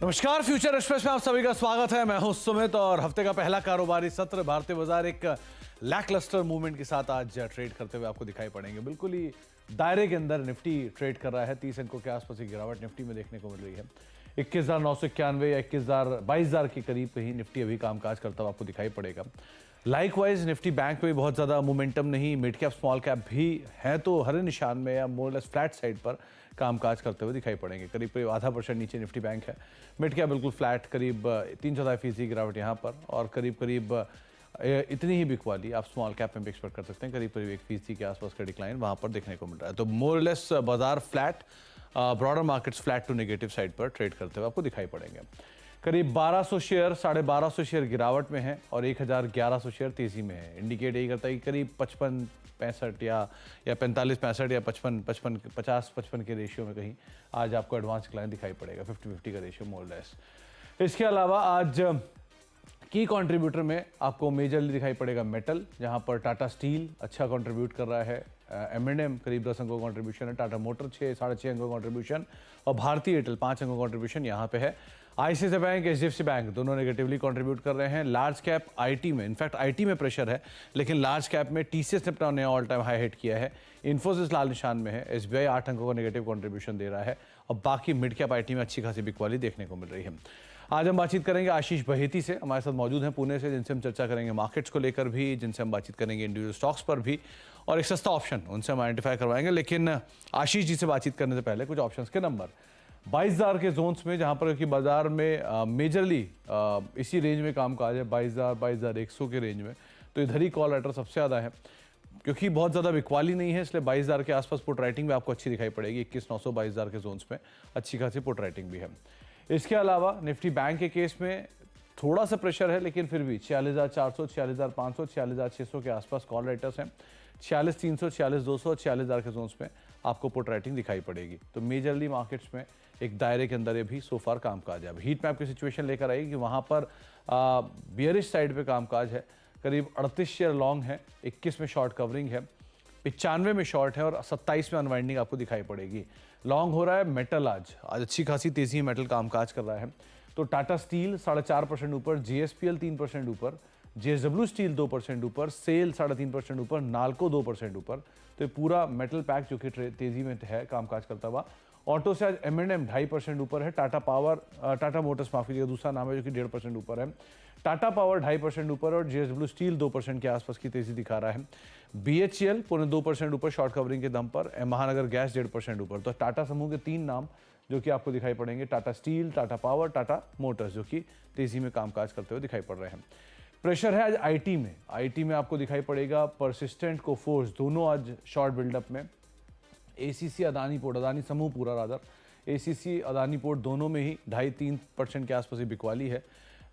नमस्कार, future express में आप सभी का स्वागत है। मैं हूं सुमित और हफ्ते का पहला कारोबारी सत्र भारतीय बाजार एक लैकलस्टर मूवमेंट के साथ आज ट्रेड करते हुए आपको दिखाई पड़ेंगे। बिल्कुल ही दायरे के अंदर निफ्टी ट्रेड कर रहा है। 30 अंकों के आसपास की गिरावट निफ्टी में देखने को मिल रही है। 21,991 या 22,000 के करीब कहीं निफ्टी अभी कामकाज करता हुआ आपको दिखाई पड़ेगा। लाइकवाइज निफ्टी बैंक में भी बहुत ज़्यादा मोमेंटम नहीं, मिड कैप स्मॉल कैप भी है तो हरे निशान में या मोरलेस फ्लैट साइड पर कामकाज करते हुए दिखाई पड़ेंगे। करीब करीब आधा % नीचे निफ्टी बैंक है। मिड कैप बिल्कुल फ्लैट, करीब 3.4% गिरावट यहाँ पर, और करीब करीब इतनी ही बिकवाली आप स्मॉल कैप में भी एक्सपेक्ट कर सकते हैं। करीब करीब 1% के आसपास का डिक्लाइन वहाँ पर देखने को मिल रहा है। तो मोरलेस बाजार flat, broader markets flat to negative side पर ट्रेड करते हुए आपको दिखाई पड़ेंगे। करीब 1200 शेयर, 1250 शेयर गिरावट में है और 1100 शेयर तेजी में है। इंडिकेट यही करता है कि करीब 55-65 या 45-65 या 50-55 के रेशियो में कहीं आज आपको एडवांस क्लाइन दिखाई पड़ेगा। 50-50 का रेशियो मोर लेस। इसके अलावा आज की कंट्रीब्यूटर में आपको मेजरली दिखाई पड़ेगा मेटल, जहां पर टाटा स्टील अच्छा कंट्रीब्यूट कर रहा है। M&M करीब 10 अंकों कंट्रीब्यूशन है। टाटा मोटर 6-6.5 अंकों कंट्रीब्यूशन और भारतीय एयरटेल 5 अंकों कंट्रीब्यूशन यहाँ पे है। ICICI बैंक, HDFC बैंक दोनों नेगेटिवली कंट्रीब्यूट कर रहे हैं। लार्ज कैप IT में, इनफैक्ट IT में प्रेशर है, लेकिन लार्ज कैप में TCS ने अपना नया ऑल टाइम हाई हिट किया है। इन्फोसिस लाल निशान में है। SBI 8 अंकों का नेगेटिव कंट्रीब्यूशन दे रहा है और बाकी मिड कैप IT में अच्छी खासी बिकवाली देखने को मिल रही है। आज हम बातचीत करेंगे आशीष बहेती से, हमारे साथ मौजूद हैं पुणे से, जिनसे हम चर्चा करेंगे मार्केट्स को लेकर भी, जिनसे हम बातचीत करेंगे इंडिविजुअल स्टॉक्स पर भी, और एक सस्ता ऑप्शन उनसे हम आइडेंटिफाई करवाएंगे। लेकिन आशीष जी से बातचीत करने से पहले कुछ ऑप्शंस के नंबर 22,000 के जोन्स में, जहां पर कि बाजार में मेजरली इसी रेंज में कामकाज है, 22,000 22,100 के रेंज में, तो इधर ही कॉल राइटर सबसे ज़्यादा है। क्योंकि बहुत ज़्यादा बिकवाली नहीं है, इसलिए 22,000 के आसपास पुट राइटिंग भी आपको अच्छी दिखाई पड़ेगी। 21,900 22,000 के जोन्स में अच्छी खासी पुट राइटिंग भी है। इसके अलावा निफ्टी बैंक के केस में थोड़ा सा प्रेशर है, लेकिन फिर भी 46,400, 46,500, 46,600 के आसपास कॉल राइटर्स हैं। 46,300, 46,200, 46,000 के जोन्स में आपको पुट राइटिंग दिखाई पड़ेगी। तो मेजरली मार्केट्स में एक दायरे के अंदर ये भी सो फार कामकाज है। अब हीट मैप की सिचुएशन लेकर आएगी कि वहाँ पर बियरिश साइड पे कामकाज है। करीब 38 शेयर लॉन्ग है, 21 में शॉर्ट कवरिंग है, 95 में शॉर्ट है और 27 में अनवाइंडिंग आपको दिखाई पड़ेगी। लॉन्ग हो रहा है मेटल, आज अच्छी खासी तेजी में मेटल कामकाज कर रहा है। तो टाटा स्टील 4.5% ऊपर, JSPL 3% ऊपर, JSW स्टील 2% ऊपर, सेल 3.5% ऊपर, नाल्को 2% ऊपर। तो ये पूरा मेटल पैक जो कि तेजी में है कामकाज करता हुआ। ऑटो से आज M&M 2.5% ऊपर है। टाटा मोटर्स माफ कीजिएगा, दूसरा नाम है, जो कि 1.5% ऊपर है। टाटा पावर 2.5% ऊपर और JSW स्टील 2% के आसपास की तेजी दिखा रहा है। BHEL 2% ऊपर शॉर्ट कवरिंग के दम पर। महानगर गैस 1.5% ऊपर। तो टाटा समूह के 3 नाम जो कि आपको दिखाई पड़ेंगे, Tata steel, Tata power, Tata Motors, जो कि तेजी में कामकाज करते हुए दिखाई पड़ रहे हैं। प्रेशर है आज IT में आपको दिखाई पड़ेगा परसिस्टेंट, कोफोर्स दोनों आज शॉर्ट बिल्डअप में। ACC अदानी पोर्ट, अदानी समूह पूरा रादर, ACC अदानी पोर्ट दोनों में ही 2.5-3% के आसपास ही बिकवाली है।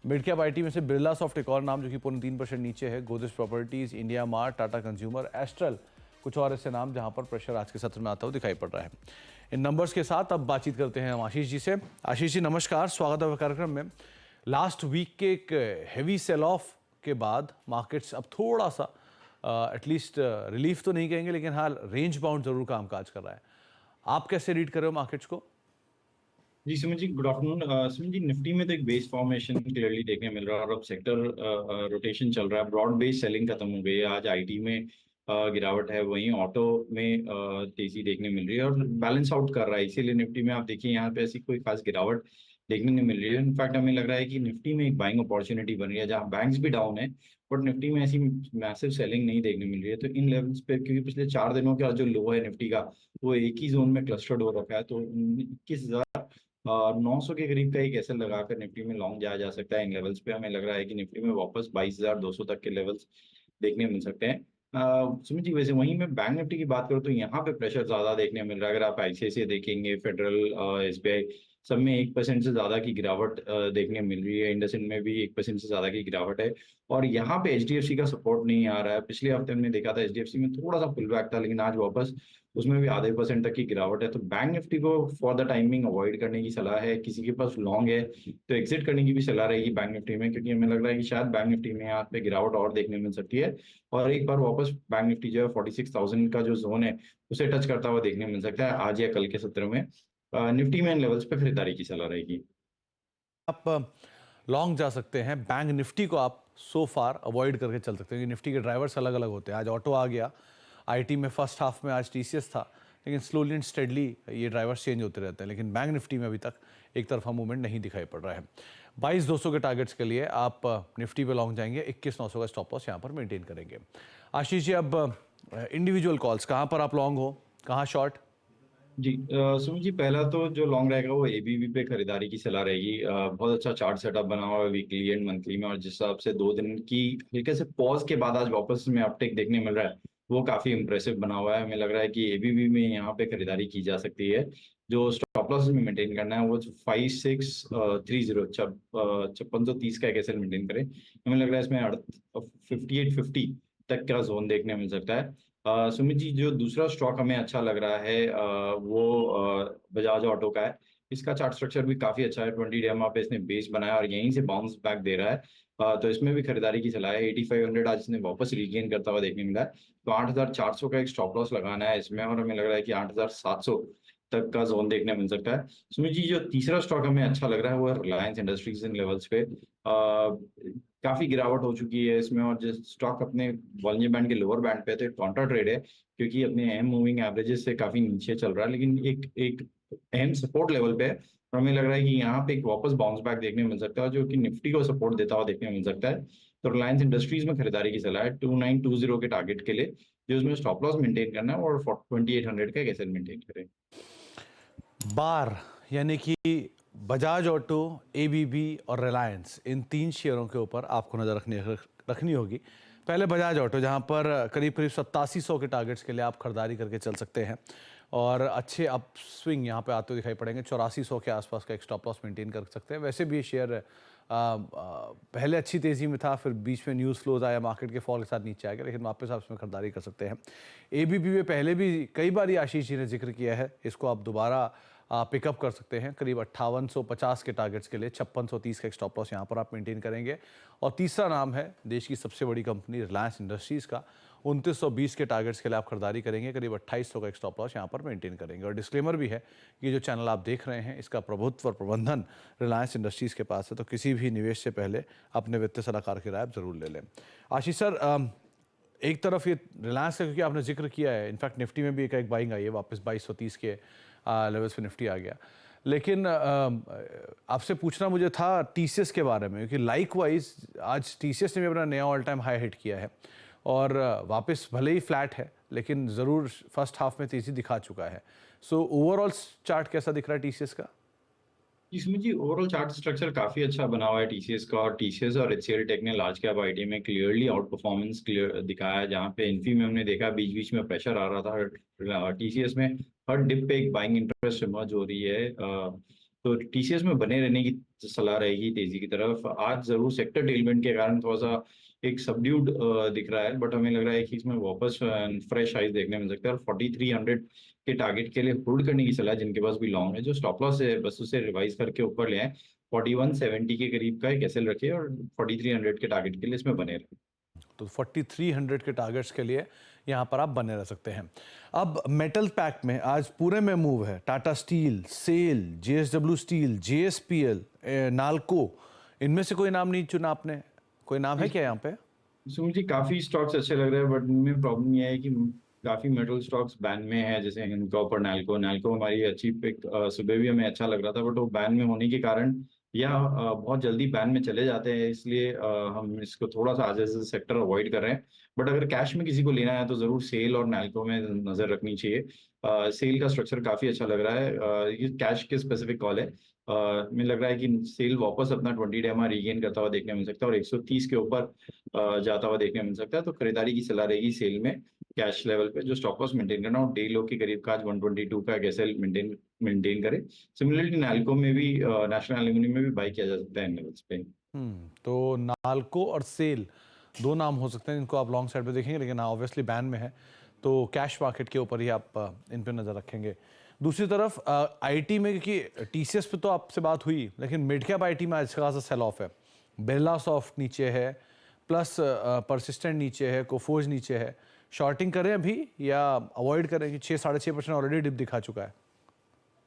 मिड कैप IT में से बिरला सॉफ्ट एक और नाम जो कि 3% नीचे है। Godrej properties, India mart, Tata consumer, astral, कुछ और ऐसे नाम जहां पर प्रेशर आज के सत्र में आता हुआ दिखाई पड़ रहा है। इन नंबर्स के साथ अब बातचीत करते हैं हम आशीष जी से। आशीष जी नमस्कार, स्वागत है कार्यक्रम में। लास्ट वीक के एक हैवी सेल ऑफ के बाद मार्केट्स अब थोड़ा सा एटलीस्ट रिलीफ तो नहीं कहेंगे, लेकिन हाँ रेंज बाउंड जरूर कामकाज कर रहा है। आप कैसे रीड कर रहे हो मार्केट्स को? जी Sumit ji, good afternoon. Sumit ji, Nifty में तो एक बेस फॉर्मेशन क्लियरली देखने मिल रहा है और अब सेक्टर रोटेशन चल रहा है। ब्रॉड बेस सेलिंग खत्म हो गई है। आज IT में गिरावट है, वहीं ऑटो में तेजी देखने मिल रही है और बैलेंस आउट कर रहा है। इसीलिए निफ्टी में आप देखिए यहाँ पे ऐसी कोई खास गिरावट देखने नहीं मिल रही है। इनफैक्ट हमें लग रहा है कि निफ्टी में एक बाइंग अपॉर्चुनिटी बन रही है, जहाँ बैंक्स भी डाउन है बट निफ्टी में ऐसी मैसिव सेलिंग नहीं देखने मिल रही है। तो इन लेवल्स पे, क्योंकि पिछले 4 दिनों का जो लो है निफ्टी का, वो एक ही जोन में क्लस्टर्ड हो रखा है, तो 21,900 के करीब का एक एसएल लगाकर निफ्टी में लॉन्ग जाया जा सकता है। इन लेवल्स पे हमें लग रहा है कि निफ्टी में वापस 22,200 तक के लेवल्स देखने मिल सकते हैं। सुमित जी, वैसे वहीं मैं बैंक निफ्टी की बात करूँ तो यहाँ पे प्रेशर ज्यादा देखने मिल रहा है। अगर आप ICICI देखेंगे, फेडरल, SBI, सब में 1% से ज्यादा की गिरावट देखने मिल रही है। इंडसइंड में भी 1% से ज्यादा की गिरावट है और यहाँ पे HDFC का सपोर्ट नहीं आ रहा है। पिछले हफ्ते हमने देखा था HDFC में थोड़ा सा पुल बैक था, लेकिन आज वापस उसमें भी आधे % तक की गिरावट है। तो बैंक निफ्टी को फॉर द टाइमिंग अवॉइड करने की सलाह है। किसी के पास लॉन्ग है तो एग्जिट करने की भी सलाह रहेगी बैंक निफ्टी में, क्योंकि हमें लग रहा है कि शायद बैंक निफ्टी में यहाँ पे गिरावट और देखने मिल सकती है और एक बार वापस बैंक निफ्टी जो है 46,000 का जो जोन है उसे टच करता हुआ देखने मिल सकता है आज या कल के सत्र में। निफ्टी में इन लेवल्स पे खरीदारी की सलाह रहेगी। आप लॉन्ग जा सकते हैं। बैंक निफ्टी को आप सो फार अवॉइड करके चल सकते हैं, क्योंकि निफ्टी के ड्राइवर्स अलग अलग होते हैं। आज ऑटो आ गया, आईटी में फर्स्ट हाफ में आज टीसीएस था, लेकिन स्लोली एंड स्टेडली ये ड्राइवर्स चेंज होते रहते हैं। लेकिन बैंक निफ्टी में अभी तक एक तरफा मूवमेंट नहीं दिखाई पड़ रहा है। 22,200 के टारगेट्स के लिए आप निफ्टी पे लॉन्ग जाएंगे, 21,900 का स्टॉप लॉस यहाँ पर मेंटेन करेंगे। आशीष जी, अब इंडिविजुअल कॉल्स, कहाँ पर आप लॉन्ग हो, कहाँ शॉर्ट? जी सुमित जी, पहला तो जो लॉन्ग रहेगा वो एबीबी पे खरीदारी की सलाह रहेगी। बहुत अच्छा चार्ट सेटअप बना हुआ है वीकली एंड मंथली में, और जिस हिसाब से 2 दिन की हल्के से पॉज के बाद आज वापस में अपटेक देखने मिल रहा है, वो काफी इंप्रेसिव बना हुआ है। हमें लग रहा है कि एबीबी में यहाँ पे खरीदारी की जा सकती है। जो स्टॉप लॉस में मेंटेन करना है वो 5630 5630 का एक एसएल मेंटेन करें। हमें लग रहा है इसमें 5850 तक का जोन देखने मिल सकता है। सुमित जी, जो दूसरा स्टॉक हमें अच्छा लग रहा है वो बजाज ऑटो का है। इसका चार्ट स्ट्रक्चर भी काफी अच्छा है। 20 डेमा पे इसने बेस बनाया और यहीं से बाउंस बैक दे रहा है। तो इसमें भी खरीदारी की सलाह है। 8500 आज इसने वापस रीगेन करता हुआ देखने मिला है। तो 8400 का एक स्टॉप लॉस लगाना है इसमें, और हमें लग रहा है कि 8700 तक का जोन देखने मिल सकता है। सुमित जी, जो तीसरा स्टॉक हमें अच्छा लग रहा है वो है रिलायंस इंडस्ट्रीज इन लेवल्स पे। काफी गिरावट हो चुकी है इसमें, और जो स्टॉक अपने वॉल्यूम बैंड के लोअर बैंड पे, तो एक काउंटर ट्रेड है, क्योंकि अपने अहम मूविंग एवरेजेस से काफी नीचे चल रहा है, लेकिन एक एक अहम सपोर्ट लेवल पे है। और हमें लग रहा है कि यहाँ पे एक वापस बाउंस बैक देखने मिल सकता है, जो कि निफ्टी को सपोर्ट देता हुआ देखने मिल सकता है। तो रिलायंस इंडस्ट्रीज में खरीदारी की सलाह है 2920 के टारगेट के लिए, जो इसमें स्टॉप लॉस मेंटेन करना है, और 2800 का एक एसएल मेंटेन करें। बार यानी कि बजाज ऑटो, एबीबी और रिलायंस, इन 3 शेयरों के ऊपर आपको नज़र रखनी होगी। पहले बजाज ऑटो, जहां पर करीब करीब 8700 के टारगेट्स के लिए आप खरीदारी करके चल सकते हैं, और अच्छे अप स्विंग यहाँ पे आते हुए दिखाई पड़ेंगे। 8400 के आसपास का एक स्टॉप लॉस मेंटेन कर सकते हैं। वैसे भी ये शेयर पहले अच्छी तेज़ी में था, फिर बीच में न्यूज़ फ्लोज आया, मार्केट के फॉल के साथ नीचे आ गया, लेकिन वापस आप इसमें खरीदारी कर सकते हैं। एबीबी में पहले भी कई बार आशीष जी ने जिक्र किया है, इसको आप दोबारा पिकअप कर सकते हैं। करीब 5850 के टारगेट्स के लिए 5630 का एक स्टॉप लॉस यहाँ पर आप मेंटेन करेंगे। और तीसरा नाम है देश की सबसे बड़ी कंपनी रिलायंस इंडस्ट्रीज़ का। 2920 के टारगेट्स के लिए आप खरीदारी करेंगे, करीब 2800 का एक स्टॉप लॉस यहाँ पर मेंटेन करेंगे। और डिस्क्लेमर भी है कि जो चैनल आप देख रहे हैं, इसका प्रभुत्व और प्रबंधन रिलायंस इंडस्ट्रीज़ के पास है, तो किसी भी निवेश से पहले अपने वित्तीय सलाहकार की राय आप जरूर ले लें। आशीष सर, एक तरफ ये रिलायंस का, क्योंकि आपने जिक्र किया है, इनफैक्ट निफ्टी में भी एक बाइंग आई है, वापस 2230 के लेवल्स पे निफ्टी आ गया। लेकिन आपसे पूछना मुझे था टीसीएस के बारे में, क्योंकि लाइक वाइज आज टीसीएस ने भी अपना नया ऑल टाइम हाई हिट किया है, और वापस भले ही फ्लैट है, लेकिन ज़रूर फर्स्ट हाफ में तेज़ी दिखा चुका है। सो ओवरऑल चार्ट कैसा दिख रहा है टीसीएस का? इसमें जी ओवरऑल चार्ट स्ट्रक्चर काफी अच्छा बना हुआ है टीसीएस का, और टीसीएस और एचसीएल टेक ने लार्ज कैप आईटी में क्लियरली आउट परफॉर्मेंस क्लियर दिखाया है। जहाँ पे इन्फी में हमने देखा बीच बीच में प्रेशर आ रहा था, टीसीएस में हर डिप पे एक बाइंग इंटरेस्ट इमर्ज हो रही है। तो टीसीएस में बने रहने की सलाह रहेगी तेजी की तरफ। आज जरूर सेक्टर टेलमेंट के कारण थोड़ा सा एक सबड्यूड दिख रहा है, बट हमें लग रहा है कि इसमें वापस फ्रेश हाइज देखने मिल सकता है, और 4300 के टारगेट के लिए होल्ड करने की सलाह जिनके पास भी लॉन्ग है। जो स्टॉप लॉस है बस उसे रिवाइज करके ऊपर ले आए, 4170 के करीब का एक एसएल रखिए, और 4300 के टारगेट के लिए इसमें बने रहे। तो 4300 के टारगेट्स के लिए यहाँ पर आप बने रह सकते हैं। अब मेटल पैक में आज पूरे में मूव है। टाटा स्टील, सेल, जेएसडब्ल्यू स्टील, जेएसपीएल, नाल्को, इनमें से कोई नाम नहीं चुना आपने? कोई नाम है क्या यहाँ पे? सुमित जी, काफी स्टॉक्स अच्छे लग रहे हैं, बट इनमें प्रॉब्लम यह है कि काफी मेटल स्टॉक्स बैन में है, जैसे हिंडकॉप और नैल्को हमारी अच्छी पिक सुबह भी हमें अच्छा लग रहा था, बट वो बैन में होने के कारण या बहुत जल्दी बैन में चले जाते हैं, इसलिए हम इसको थोड़ा सा आज एज सेक्टर अवॉइड कर रहे हैं। बट अगर कैश में किसी को लेना है तो जरूर सेल और नैल्को में नजर रखनी चाहिए। सेल का स्ट्रक्चर काफी अच्छा लग रहा है। ये कैश के स्पेसिफिक कॉल है। मुझे लग रहा है कि सेल वापस अपना 20 डेमा रीगेन करता हुआ देखने मिल सकता है, और 130 के ऊपर जाता हुआ देखने मिल सकता है। तो खरीदारी की सलाह रहेगी सेल में कैश लेवल पे, जो स्टॉप लॉस मेंटेन करना, और डे लो के करीब का आज 122 का एसएल मेंटेन करे। सिमिलरली नाल्को में भी, नेशनल एल्यूमिनियम में भी बाई किया जा सकता है इन लेवल्स पे। तो नाल्को और सेल दो नाम हो सकते हैं जिनको आप लॉन्ग साइड पे देखेंगे, लेकिन हाँ ऑब्वियसली बैन में है, तो कैश मार्केट के ऊपर ही आप इन पे नज़र रखेंगे। दूसरी तरफ आईटी में, क्योंकि टीसीएस पे तो आपसे बात हुई, लेकिन मिड कैप आईटी में आज खासा सेल ऑफ है। बिरला सॉफ्ट नीचे है, प्लस परसिस्टेंट नीचे है, कोफोज नीचे है। शॉर्टिंग करें अभी या अवॉइड करें कि 6-6.5% ऑलरेडी डिप दिखा चुका है?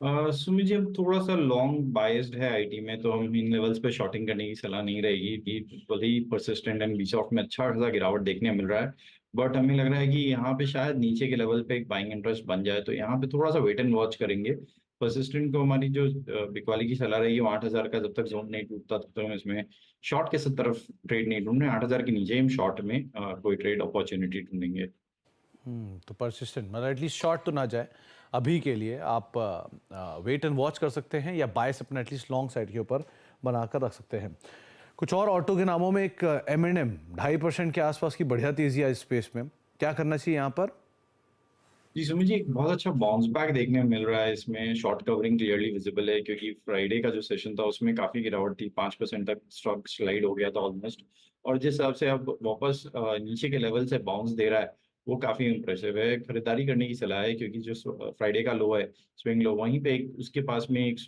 सुमित जी, हम थोड़ा सा लॉन्ग बायस्ड है आईटी में, तो हम इन लेवल्स पे शॉर्टिंग करने की सलाह नहीं रहेगी कि भले ही परसिस्टेंट एंड बीसॉफ्ट में अच्छा खासा गिरावट देखने मिल रहा है, बट हमें लग रहा है कि यहाँ पे शायद नीचे के लेवल पे एक बाइंग इंटरेस्ट बन जाए, तो यहाँ पे थोड़ा सा वेट एंड वॉच करेंगे। परसिस्टेंट को हमारी जो बिकवाली की सलाह रहेगी वो 8,000 का जब तक जोन नहीं टूटता तब तक हम इसमें शॉर्ट के तरफ ट्रेड नहीं ढूंढ रहे। 8,000 के नीचे हम शॉर्ट में कोई ट्रेड अपॉर्चुनिटी ढूंढेंगे। तो परसिस्टेंट मतलब एटलीस्ट शॉर्ट तो ना जाए अभी के लिए, आप वेट एंड वॉच कर सकते हैं या बायस अपना एटलीस्ट लॉन्ग साइड के ऊपर बनाकर रख सकते हैं। कुछ और ऑटो के नामों में एक M&M 2.5% के आसपास की बढ़िया तेजी है इस स्पेस में, क्या करना चाहिए यहाँ पर? जी सुमित जी, एक बहुत अच्छा बाउंस बैक देखने में मिल रहा है इसमें। शॉर्ट कवरिंग क्लियरली विजिबल है, क्योंकि फ्राइडे का जो सेशन था उसमें काफी गिरावट थी, 5% तक स्टॉक स्लाइड हो गया था ऑलमोस्ट। और जिस हिसाब से अब वापस नीचे के लेवल से बाउंस दे रहा है वो काफी इंप्रेसिव है। खरीदारी करने की सलाह है, क्योंकि जो फ्राइडे का लो है, स्विंग लो, वहीं पे एक उसके पास में एक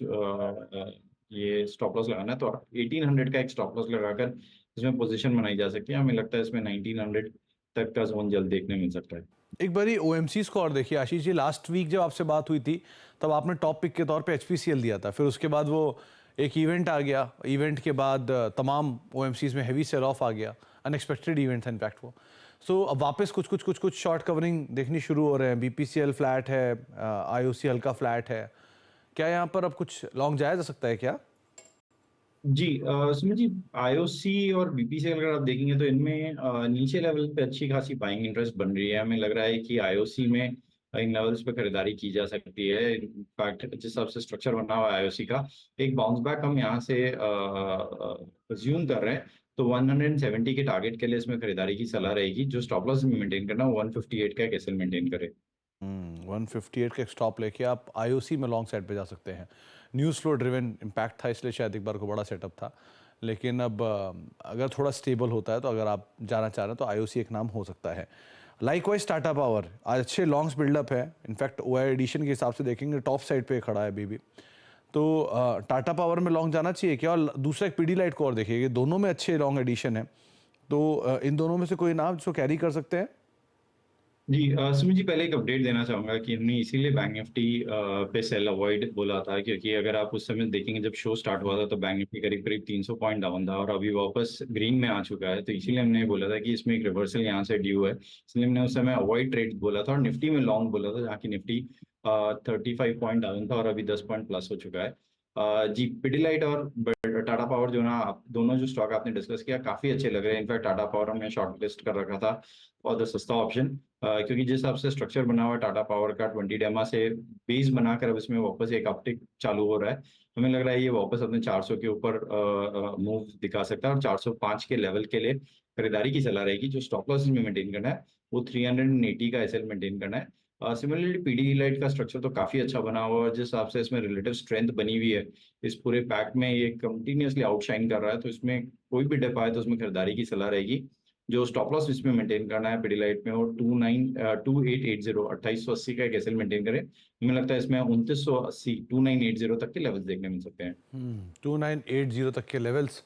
ये स्टॉप लॉस लगाना है, तो 1800 का एक स्टॉप लॉस लगाकर इसमें पोजीशन बनाई जा सकती है। हमें लगता है इसमें 1900 तक का जोन जल्द देखने मिल सकता है। एक बारी OMC स्कोर देखिए आशीष जी, लास्ट वीक जब आपसे बात हुई थी तब आपने टॉप पिक के तौर पे HPCL दिया था, फिर उसके बाद वो एक इवेंट आ गया, इवेंट के बाद तमाम OMCs में हैवी सेल ऑफ आ गया, अनएक्सपेक्टेड इवेंट था इनफैक्ट वो। सो अब वापस कुछ शॉर्ट कवरिंग देखनी शुरू हो रहे हैं, BPCL फ्लैट है, IOC हल्का फ्लैट है, क्या यहाँ पर अब कुछ लॉन्ग जाया जा सकता है क्या? जी सुमित जी, आईओसी और बीपीसी अगर आप देखेंगे तो इनमें नीचे लेवल पे अच्छी खासी बाइंग इंटरेस्ट बन रही है। हमें लग रहा है कि आईओसी में इन लेवल्स पे खरीदारी की जा सकती है। इनफैक्ट जिस हिसाब से स्ट्रक्चर बना हुआ है आईओसी का, एक बाउंस बैक हम यहाँ से अज्यूम कर रहे हैं। तो 170 के टारगेट के लिए इसमें खरीदारी की सलाह रहेगी। जो स्टॉप लॉस मेंटेन करना, 158 का एक एसएल मेंटेन करे। 158 का एक स्टॉप लेके आप IOC में लॉन्ग साइड पे जा सकते हैं। न्यूज़ फ्लो ड्रिवन इम्पैक्ट था, इसलिए शायद एक बार को बड़ा सेटअप था, लेकिन अब अगर थोड़ा स्टेबल होता है तो अगर आप जाना चाह रहे हैं तो IOC एक नाम हो सकता है। लाइकवाइज टाटा पावर आज अच्छे लॉन्ग्स बिल्डअप है, इनफैक्ट OI एडिशन के हिसाब से देखेंगे टॉप साइड पे खड़ा है अभी भी। तो टाटा पावर में लॉन्ग जाना चाहिए क्या? और दूसरा एक पीडीलाइट को और देखिए, दोनों में अच्छे लॉन्ग एडिशन है, तो इन दोनों में से कोई नाम जो कैरी कर सकते हैं? जी सुमित जी, पहले एक अपडेट देना चाहूंगा कि हमने इसीलिए बैंक निफ्टी पे सेल अवॉइड बोला था, क्योंकि अगर आप उस समय देखेंगे जब शो स्टार्ट हुआ था तो बैंक निफ्टी करीब करीब 300 पॉइंट डाउन था और अभी वापस ग्रीन में आ चुका है। तो इसीलिए हमने बोला था कि इसमें एक रिवर्सल यहाँ से ड्यू है, इसलिए हमने उस समय अवॉइड ट्रेड बोला था। और निफ्टी में लॉन्ग बोला था, जहाँ की निफ्टी 35 पॉइंट डाउन था और अभी 10 पॉइंट प्लस हो चुका है। जी पिडिलाइट और टाटा पावर जो ना, आप दोनों जो स्टॉक आपने डिस्कस किया काफी अच्छे लग रहे हैं। इनफैक्ट टाटा पावर हमने शॉर्ट लिस्ट कर रखा था, बहुत सस्ता ऑप्शन, क्योंकि जिस हिसाब से स्ट्रक्चर बना हुआ है टाटा पावर का, 20 डेमा से बेस बनाकर अब इसमें वापस एक अपटिक चालू हो रहा है। हमें लग रहा है ये वापस अपने 400 के ऊपर मूव दिखा सकता है और 405 के लेवल के लिए खरीदारी की सलाह रहेगी। जो स्टॉप लॉस में मेंटेन करना है वो 380 का एसएल मेंटेन करना है। सिमिलरली पीडी लाइट का स्ट्रक्चर तो काफी अच्छा बना हुआ है, जिस हिसाब से इसमें रिलेटिव स्ट्रेंथ बनी हुई है इस पूरे पैक में, ये कंटिन्यूअसली आउटशाइन कर रहा है, तो इसमें कोई भी डिप आए तो उसमें खरीदारी की सलाह रहेगी। जो स्टॉप लॉस इसमें मेंटेन करना है पीडीलाइट में, वो 2880 2880 का एक एसएल मेंटेन करें। हमें लगता है इसमें 2980 2980 तक के लेवल्स देखने मिल सकते हैं। 2980 तक के लेवल्स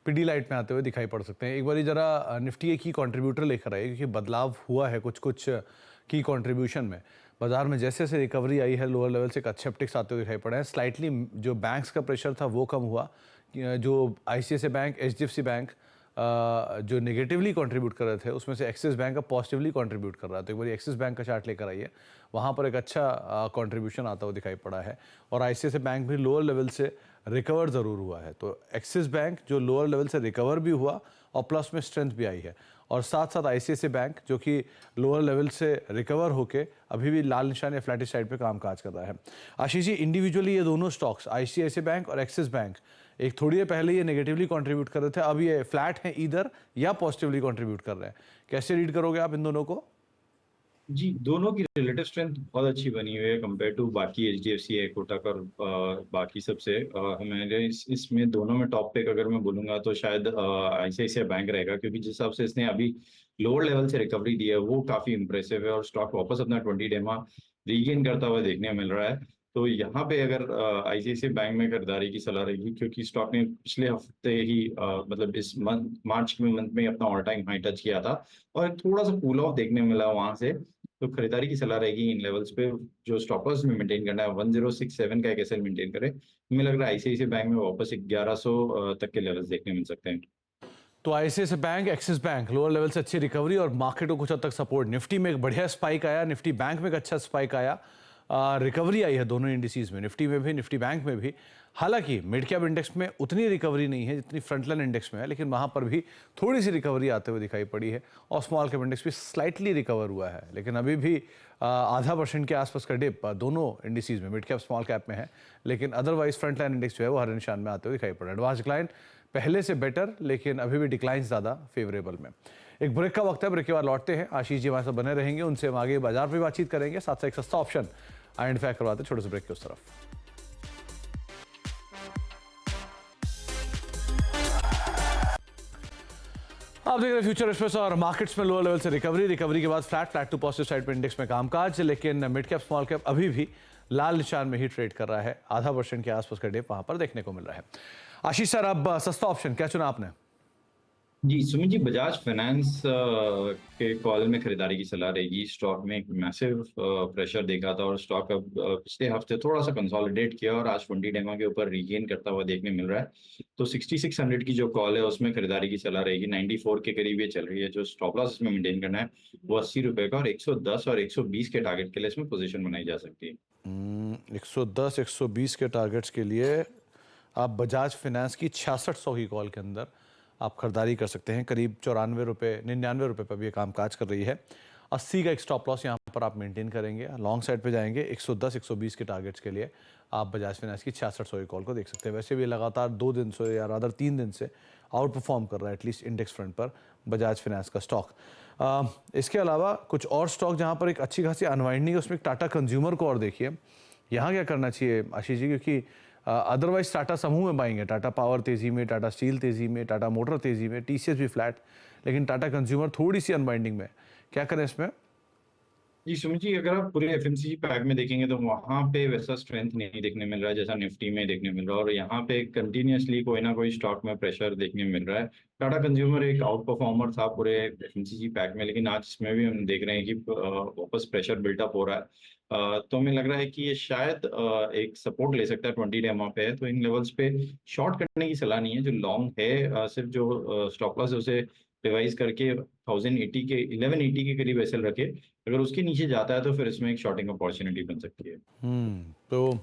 पीडीलाइट में आते हुए दिखाई पड़ सकते हैं। एक बार जरा निफ्टी के की कंट्रीब्यूटर लेकर आइए, क्योंकि बदलाव हुआ है कुछ कुछ की कंट्रीब्यूशन में। बाजार में जैसे जैसे रिकवरी आई है, लोअर लेवल से एक अच्छे अपटिक्स आते हुए दिखाई पड़े हैं। स्लाइटली जो बैंक्स का प्रेशर था वो कम हुआ, जो ICICI बैंक, HDFC बैंक जो नेगेटिवली कंट्रीब्यूट कर रहे थे उसमें से एक्सिस बैंक का पॉजिटिवली कंट्रीब्यूट कर रहा है। तो एक बार एक्सिस बैंक का चार्ट लेकर आइए, वहाँ पर एक अच्छा कंट्रीब्यूशन आता हुआ दिखाई पड़ा है। और ICICI बैंक भी लोअर लेवल से रिकवर ज़रूर हुआ है, तो एक्सिस बैंक जो लोअर लेवल से रिकवर भी हुआ और प्लस में स्ट्रेंथ भी आई है, और साथ साथ ICICI बैंक जो कि लोअर लेवल से रिकवर होके अभी भी लाल निशान या फ्लैटिश साइड पे काम काज कर रहा है। आशीष जी, इंडिविजुअली ये दोनों स्टॉक्स ICICI बैंक और एक्सिस बैंक एक थोड़ी देर पहले ये नेगेटिवली कंट्रीब्यूट कर रहे थे, अब ये फ्लैट हैं इधर या पॉजिटिवली कंट्रीब्यूट कर रहे हैं, कैसे रीड करोगे आप इन दोनों को? जी, दोनों की रिलेटिव स्ट्रेंथ बहुत अच्छी बनी हुई है कंपेयर टू बाकी HDFC है, कोटक और बाकी सबसे। हमारे इसमें दोनों में टॉप पिक अगर मैं बोलूंगा तो शायद ICICI बैंक रहेगा, क्योंकि जिस हिसाब से इसने अभी लोअर लेवल से रिकवरी दी है वो काफी इंप्रेसिव है और स्टॉक वापस अपना 20 डेमा रीगेन करता हुआ देखने में मिल रहा है। तो यहाँ पे अगर ICICI बैंक में खरीदारी की सलाह रहेगी, क्योंकि स्टॉक ने पिछले हफ्ते ही मतलब इस मंथ, मार्च के मंथ में अपना ऑल टाइम हाई टच किया था और एक थोड़ा सा कूल ऑफ देखने मिला वहां से। तो खरीदारी की सलाह रहेगी इन लेवल्स पे, जो स्टॉप लॉस में मेंटेन करना है 1067 का एक एसएल मेंटेन करे। हमें लग रहा है आईसीआईसीआई बैंक में वापस 1100 तक के लेवल्स देखने मिल सकते हैं। तो ICICI bank, axis bank lower level से अच्छी रिकवरी और मार्केट को कुछ हद तक सपोर्ट। निफ्टी में एक बढ़िया स्पाइक आया, निफ्टी बैंक में एक अच्छा स्पाइक आया, रिकवरी आई है दोनों इंडिसेस में, निफ्टी में भी निफ्टी बैंक में भी। हालांकि मिड कैप इंडेक्स में उतनी रिकवरी नहीं है जितनी फ्रंटलाइन इंडेक्स में है, लेकिन वहां पर भी थोड़ी सी रिकवरी आते हुए दिखाई पड़ी है। और स्मॉल कैप इंडेक्स भी स्लाइटली रिकवर हुआ है, लेकिन अभी भी आधा % के आसपास का डिप दोनों इंडिसेस में, मिड कैप स्मॉल कैप में है। लेकिन अदरवाइज फ्रंटलाइन इंडेक्स जो है वो हरे निशान में आते हुए दिखाई पड़ा। एडवांस डिक्लाइन पहले से बेटर, लेकिन अभी भी डिक्लाइन ज़्यादा फेवरेबल में। एक ब्रेक का वक्त है, ब्रेक के बाद लौटते हैं। आशीष जी हमारे साथ बने रहेंगे, उनसे हम आगे बाजार पर बातचीत करेंगे, साथ साथ एक सस्ता ऑप्शन आइडेंटिफाई करवाते हैं छोटे से ब्रेक के उस तरफ। आप देख रहे हैं फ्यूचर एक्सप्रेस और मार्केट्स में लोअर लेवल से रिकवरी के बाद फ्लैट टू पॉजिटिव साइड पे इंडेक्स में कामकाज, लेकिन मिड कैप स्मॉल कैप अभी भी लाल निशान में ही ट्रेड कर रहा है। आधा % के आसपास का डिप वहां पर देखने को मिल रहा है। आशीष सर, अब सस्ता ऑप्शन क्या चुना आपने? जी, सुमित जी, बजाज फाइनेंस के कॉल में खरीदारी की सलाह रहेगी। स्टॉक में एक मैसिव प्रेशर देखा था और स्टॉक अब पिछले हफ्ते थोड़ा सा कंसोलिडेट किया और आज 20 डेमा के ऊपर रीगेन करता हुआ देखने मिल रहा है। तो 6600 की जो कॉल है उसमें खरीदारी की सलाह रहेगी। 94 के करीब ये चल रही है। जो स्टॉप लॉस इसमें मेंटेन करना है वो 80 रुपए का, और 110 और 120 के टारगेट के लिए इसमें पोजीशन बनाई जा सकती है। 110 120 के टारगेट्स के लिए आप बजाज फाइनेंस की 6600 की कॉल के अंदर आप खरीदारी कर सकते हैं। करीब 94 रुपये 99 रुपये पर भी ये कामकाज कर रही है। 80 का एक स्टॉप लॉस यहाँ पर आप मेंटेन करेंगे, लॉन्ग साइड पे जाएंगे। 110 120 के टारगेट्स के लिए आप बजाज फाइनेंस की 6600 की कॉल को देख सकते हैं। वैसे भी लगातार 2 दिन से या रादर 3 दिन से आउट परफॉर्म कर रहा है एटलीस्ट इंडेक्स फ्रंट पर बजाज फाइनेंस का स्टॉक। इसके अलावा कुछ और स्टॉक जहाँ पर एक अच्छी खासी अनवाइंडिंग है, उसमें एक टाटा कंज्यूमर को और देखिए। यहाँ क्या करना चाहिए आशीष जी, क्योंकि अदरवाइज टाटा समूह में बाइंग है। टाटा पावर तेजी में, टाटा स्टील तेजी में, टाटा मोटर तेजी में, टीसीएस भी फ्लैट, लेकिन टाटा कंज्यूमर थोड़ी सी अनबाइंडिंग में। क्या करें इसमें? जी सुमित जी, अगर आप पूरे एफएमसीजी पैक में देखेंगे तो वहां पे वैसा स्ट्रेंथ नहीं देखने मिल रहा है जैसा निफ्टी में देखने मिल रहा है, और यहाँ पे कंटिन्यूअसली कोई ना कोई स्टॉक में प्रेशर देखने मिल रहा है। टाटा कंज्यूमर एक आउट परफॉर्मर था पूरे एफएमसीजी पैक में, लेकिन आज इसमें भी हम देख रहे हैं कि वापस प्रेशर बिल्टअप हो रहा है। तो हमें लग रहा है कि ये शायद एक सपोर्ट ले सकता है। 20 डे पे है, तो इन लेवल्स पे शॉर्ट करने की सलाह नहीं है। जो लॉन्ग है सिर्फ जो स्टॉप लॉस है उसे रिवाइज करके 1080 के 1180 के करीब एसएल रखे। अगर उसके नीचे जाता है तो फिर इसमें एक शॉर्टिंग अपॉर्चुनिटी बन सकती है। तो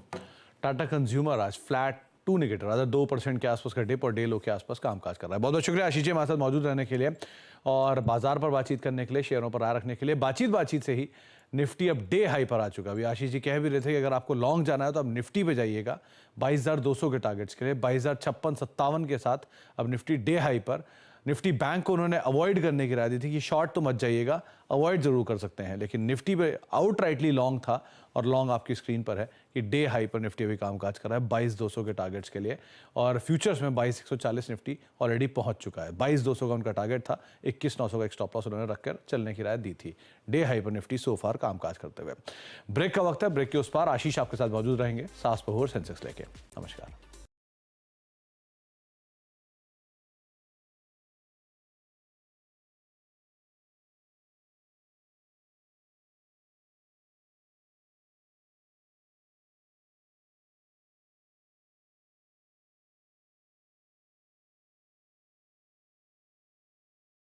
टाटा कंज्यूमर आज फ्लैट टू नेगेटिव, अगर 2% के आसपास का डिप और डे लो के आसपास कामकाज कर रहा है। बहुत बहुत शुक्रिया आशीष जी हमारे साथ मौजूद रहने के लिए और बाजार पर बातचीत करने के लिए, शेयरों पर राय रखने के लिए। बातचीत से ही निफ्टी अब डे हाई पर आ चुका है। अभी आशीष जी कह भी रहे थे कि अगर आपको लॉन्ग जाना है तो अब निफ्टी पे जाइएगा 22,200 के टारगेट्स के लिए। 22,056-57 के साथ अब निफ्टी डे हाई पर। निफ्टी बैंक को उन्होंने अवॉइड करने की राय दी थी कि शॉर्ट तो मत जाइएगा, अवॉइड जरूर कर सकते हैं, लेकिन निफ्टी पे आउटराइटली लॉन्ग था और लॉन्ग आपकी स्क्रीन पर है कि डे हाई पर निफ्टी अभी कामकाज कर रहा है 22,200 के टारगेट्स के लिए। और फ्यूचर्स में 22,140 निफ्टी ऑलरेडी पहुंच चुका है। 22,200 का उनका टारगेट था, 21,900 का एक स्टॉप लॉस उन्होंने रखकर चलने की राय दी थी। डे हाई पर निफ्टी सोफार कामकाज करते हुए। ब्रेक का वक्त है, ब्रेक के उस पार आशीष आपके साथ मौजूद रहेंगे, सास बहू और सेंसेक्स लेके। नमस्कार।